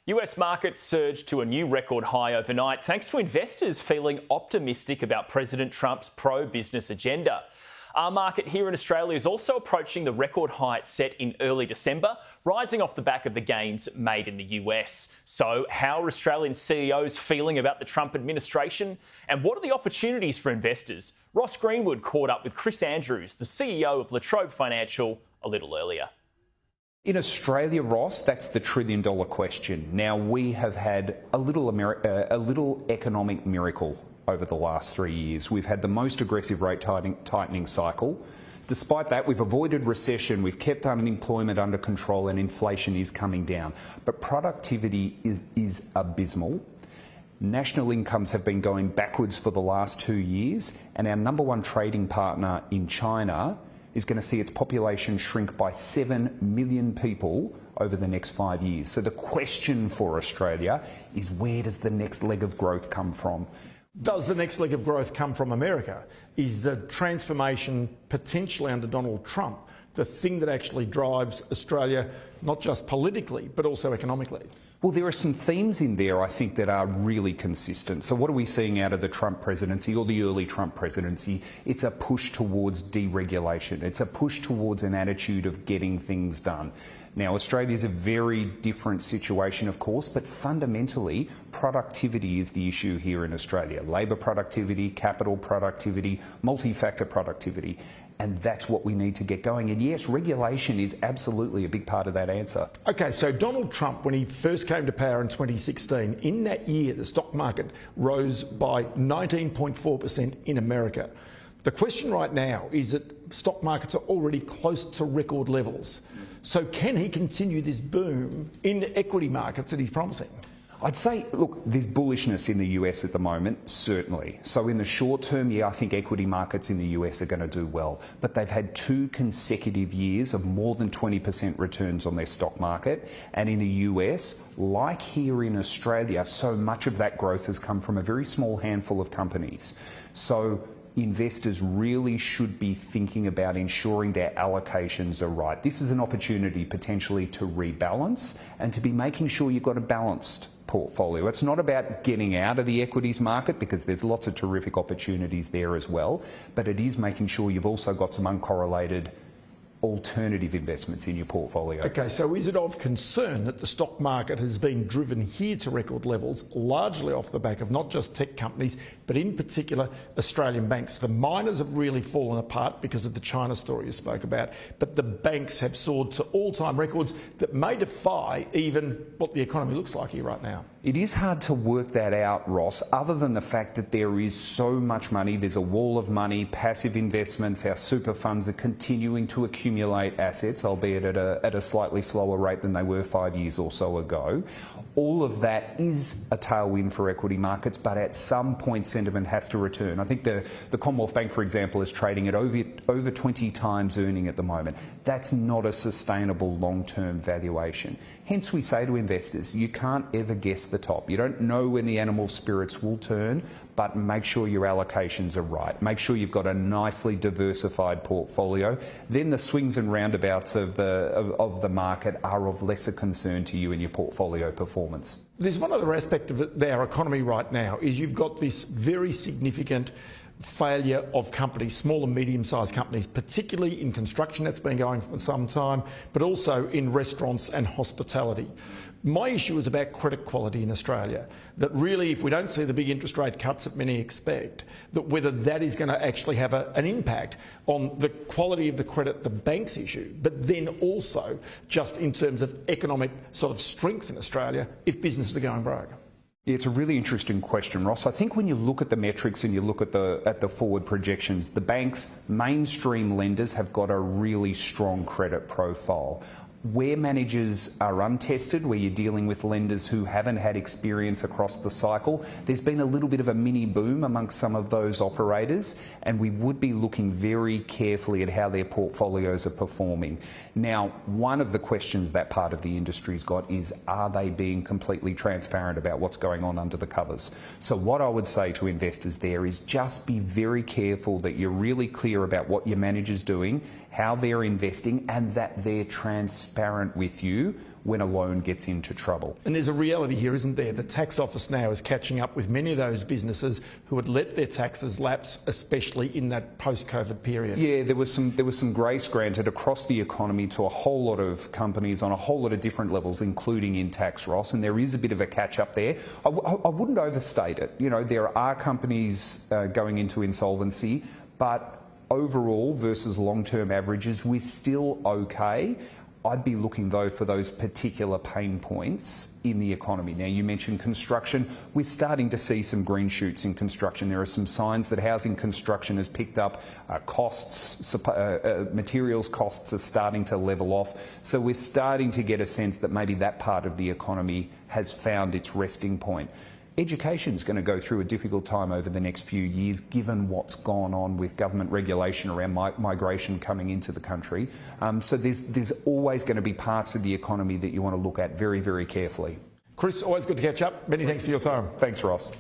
US markets surged to a new record high overnight thanks to investors feeling optimistic about President Trump's pro-business agenda. Our market here in Australia is also approaching the record height set in early December, rising off the back of the gains made in the US. So how are Australian CEOs feeling about the Trump administration? And what are the opportunities for investors? Ross Greenwood caught up with Chris Andrews, the CEO of LaTrobe Financial, a little earlier. In Australia, Ross, that's the trillion-dollar question. Now, we have had a little economic miracle over the last 3 years. We've had the most aggressive rate tightening cycle. Despite that, we've avoided recession, we've kept unemployment under control, and inflation is coming down. But productivity is abysmal. National incomes have been going backwards for the last 2 years, and our number one trading partner in China is going to see its population shrink by 7 million people over the next 5 years. So the question for Australia is, where does the next leg of growth come from? Does the next leg of growth come from America? Is the transformation potentially under Donald Trump the thing that actually drives Australia, not just politically, but also economically? Well, there are some themes in there, I think, that are really consistent. So what are we seeing out of the Trump presidency or the early Trump presidency? It's a push towards deregulation. It's a push towards an attitude of getting things done. Now, Australia is a very different situation, of course, but fundamentally, productivity is the issue here in Australia. Labour productivity, capital productivity, multi-factor productivity. And that's what we need to get going. And yes, regulation is absolutely a big part of that answer. OK, so Donald Trump, when he first came to power in 2016, in that year, the stock market rose by 19.4% in America. The question right now is that stock markets are already close to record levels. So can he continue this boom in the equity markets that he's promising? I'd say, look, there's bullishness in the US at the moment, certainly. So in the short term, yeah, I think equity markets in the US are going to do well. But they've had 2 consecutive years of more than 20% returns on their stock market. And in the US, like here in Australia, so much of that growth has come from a very small handful of companies. So investors really should be thinking about ensuring their allocations are right. This is an opportunity potentially to rebalance and to be making sure you've got a balanced portfolio. It's not about getting out of the equities market, because there's lots of terrific opportunities there as well, but it is making sure you've also got some uncorrelated alternative investments in your portfolio. OK, so is it of concern that the stock market has been driven here to record levels, largely off the back of not just tech companies, but in particular Australian banks? The miners have really fallen apart because of the China story you spoke about, but the banks have soared to all-time records that may defy even what the economy looks like here right now. It is hard to work that out, Ross, other than the fact that there is so much money. There's a wall of money, passive investments, our super funds are continuing to accumulate assets, albeit at a slightly slower rate than they were 5 years or so ago. All of that is a tailwind for equity markets, but at some point sentiment has to return. I think the Commonwealth Bank, for example, is trading at over 20 times earning at the moment. That's not a sustainable long-term valuation. Hence, we say to investors, you can't ever guess the top. You don't know when the animal spirits will turn, but make sure your allocations are right. Make sure you've got a nicely diversified portfolio. Then the swings and roundabouts of the market are of lesser concern to you in your portfolio performance. There's one other aspect of our economy right now, is you've got this very significant failure of companies, small and medium-sized companies, particularly in construction, that's been going for some time, but also in restaurants and hospitality. My issue is about credit quality in Australia, that really, if we don't see the big interest rate cuts that many expect, that whether that is going to actually have an impact on the quality of the credit the banks issue, but then also just in terms of economic sort of strength in Australia if businesses are going broke. Yeah, it's a really interesting question, Ross. I think when you look at the metrics and you look at the forward projections, the banks, mainstream lenders, have got a really strong credit profile. Where managers are untested, where you're dealing with lenders who haven't had experience across the cycle, there's been a little bit of a mini boom amongst some of those operators, and we would be looking very carefully at how their portfolios are performing. Now, one of the questions that part of the industry's got is, are they being completely transparent about what's going on under the covers? So what I would say to investors there is just be very careful that you're really clear about what your manager's doing, how they're investing, and that they're transparent with you when a loan gets into trouble. And there's a reality here, isn't there? The tax office now is catching up with many of those businesses who had let their taxes lapse, especially in that post-COVID period. Yeah, there was some grace granted across the economy to a whole lot of companies on a whole lot of different levels, including in tax, Ross, and there is a bit of a catch-up there. I wouldn't overstate it. You know, there are companies going into insolvency, but overall versus long-term averages, we're still okay. I'd be looking, though, for those particular pain points in the economy. Now, you mentioned construction. We're starting to see some green shoots in construction. There are some signs that housing construction has picked up. Materials costs are starting to level off. So we're starting to get a sense that maybe that part of the economy has found its resting point. Education is going to go through a difficult time over the next few years, given what's gone on with government regulation around migration coming into the country. So there's always going to be parts of the economy that you want to look at very, very carefully. Chris, always good to catch up. Many thanks for your time. Thanks, Ross.